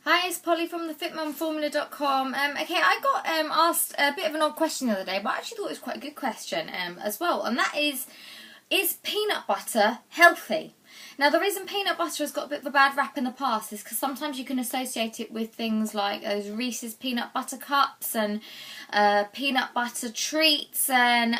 Hi, it's Polly from thefitmumformula.com. Okay, I got asked a bit of an odd question the other day, but I actually thought it was quite a good question as well, and that is peanut butter healthy? Now, the reason peanut butter has got a bit of a bad rap in the past is because sometimes you can associate it with things like those Reese's peanut butter cups and peanut butter treats, and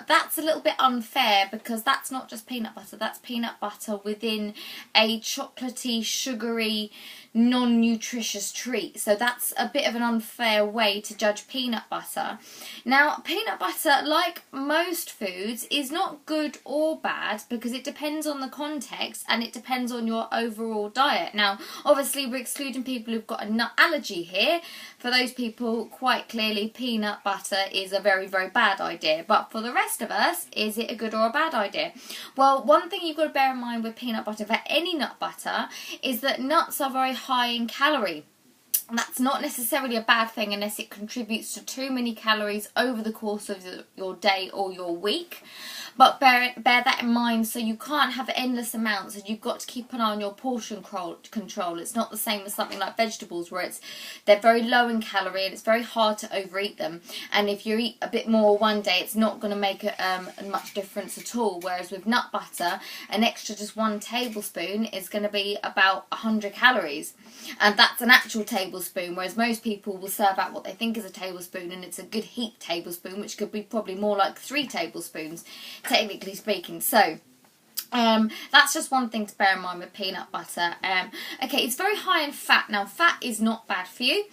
that's a little bit unfair because that's not just peanut butter, that's peanut butter within a chocolatey, sugary, non-nutritious treat. So that's a bit of an unfair way to judge peanut butter. Now, peanut butter, like most foods, is not good or bad because it depends on the context and it depends on your overall diet. Now, obviously we're excluding people who've got a nut allergy here. For those people, quite clearly peanut butter is a very, very bad idea. But for the rest of us, is it a good or a bad idea? Well, one thing you've got to bear in mind with peanut butter, for any nut butter, is that nuts are very high in calorie. That's not necessarily a bad thing unless it contributes to too many calories over the course of your day or your week. But bear that in mind, so you can't have endless amounts, and you've got to keep an eye on your portion control. It's not the same as something like vegetables where they're very low in calorie and it's very hard to overeat them. And if you eat a bit more one day, it's not going to make much difference at all. Whereas with nut butter, an extra just 1 tablespoon is going to be about 100 calories. And that's an actual tablespoon, whereas most people will serve out what they think is a tablespoon, and it's a good heaped tablespoon, which could be probably more like 3 tablespoons, technically speaking. So that's just one thing to bear in mind with peanut butter. Okay, it's very high in fat. Now, fat is not bad for you.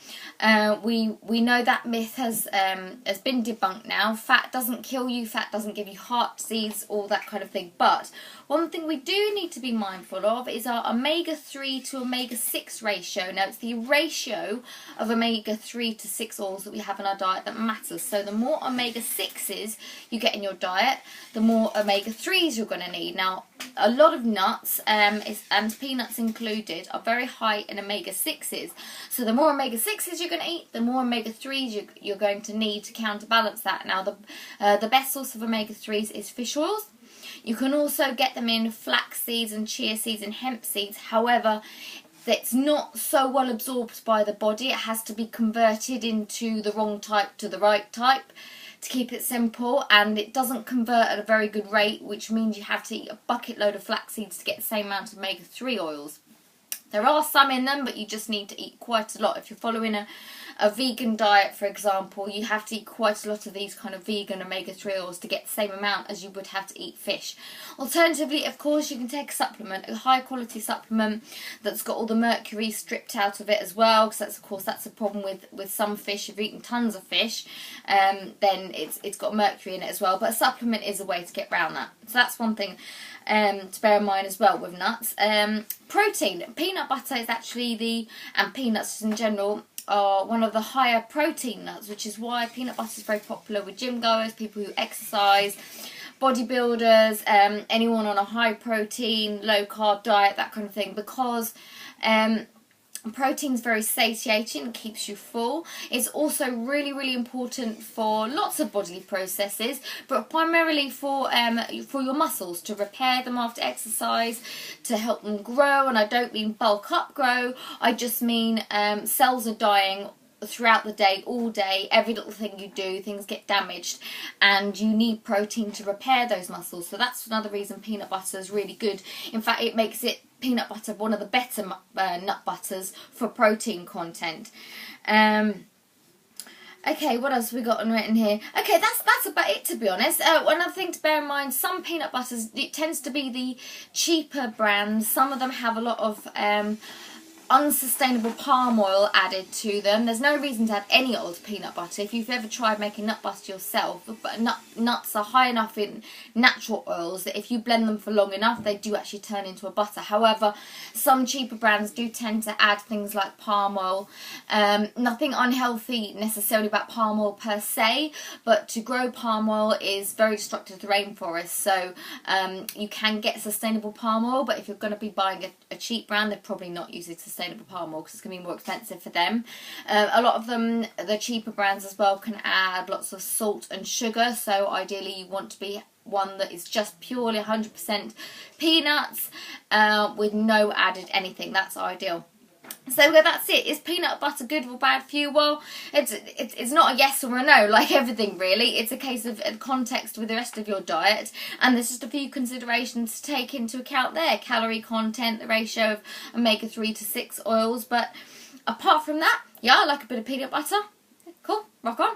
We know that myth has been debunked now. Fat doesn't kill you. Fat doesn't give you heart disease, all that kind of thing. But one thing we do need to be mindful of is our omega-3 to omega-6 ratio. Now, it's the ratio of omega-3 to 6 oils that we have in our diet that matters. So the more omega-6s you get in your diet, the more omega-3s you're going to need. Now, a lot of nuts, and peanuts included, are very high in omega-6s. So the more omega-6s you're going to eat, the more omega-3s you're going to need to counterbalance that. Now, the best source of omega-3s is fish oils. You can also get them in flax seeds and chia seeds and hemp seeds. However, it's not so well absorbed by the body. It has to be converted into the wrong type to the right type, to keep it simple, and it doesn't convert at a very good rate, which means you have to eat a bucket load of flax seeds to get the same amount of omega-3 oils. There are some in them, but you just need to eat quite a lot. If you're following a vegan diet, for example, you have to eat quite a lot of these kind of vegan omega-3 oils to get the same amount as you would have to eat fish. Alternatively, of course, you can take a supplement, a high quality supplement that's got all the mercury stripped out of it as well, because that's a problem with some fish. If you've eaten tons of fish, then it's got mercury in it as well. But a supplement is a way to get around that. So that's one thing to bear in mind as well with nuts. Protein. Peanut butter is actually and peanuts in general, are one of the higher protein nuts, which is why peanut butter is very popular with gym goers, people who exercise, bodybuilders, anyone on a high protein, low carb diet, that kind of thing, because protein is very satiating and keeps you full. It's also really, really important for lots of bodily processes, but primarily for your muscles, to repair them after exercise, to help them grow. And I don't mean bulk up grow, I just mean cells are dying throughout the day, all day. Every little thing you do, things get damaged, and you need protein to repair those muscles. So that's another reason peanut butter is really good. In fact, it makes peanut butter one of the better nut butters for protein content. Okay, what else have we got written here? Okay, that's about it, to be honest. Another thing to bear in mind, some peanut butters, it tends to be the cheaper brands. Some of them have a lot of unsustainable palm oil added to them. There's no reason to add any oil to peanut butter. If you've ever tried making nut butter yourself, but nuts are high enough in natural oils that if you blend them for long enough, they do actually turn into a butter. However, some cheaper brands do tend to add things like palm oil. Nothing unhealthy necessarily about palm oil per se, but to grow palm oil is very destructive to the rainforest. So you can get sustainable palm oil, but if you're going to be buying a cheap brand, they're probably not using sustainable palm oil because it's going to be more expensive for them. A lot of them, the cheaper brands as well, can add lots of salt and sugar, so ideally you want to be one that is just purely 100% peanuts with no added anything. That's ideal. So that's it. Is peanut butter good or bad for you? Well, it's not a yes or a no, like everything really. It's a case of context with the rest of your diet, and there's just a few considerations to take into account there. Calorie content, the ratio of omega-3 to 6 oils. But apart from that, yeah, I like a bit of peanut butter. Cool, rock on.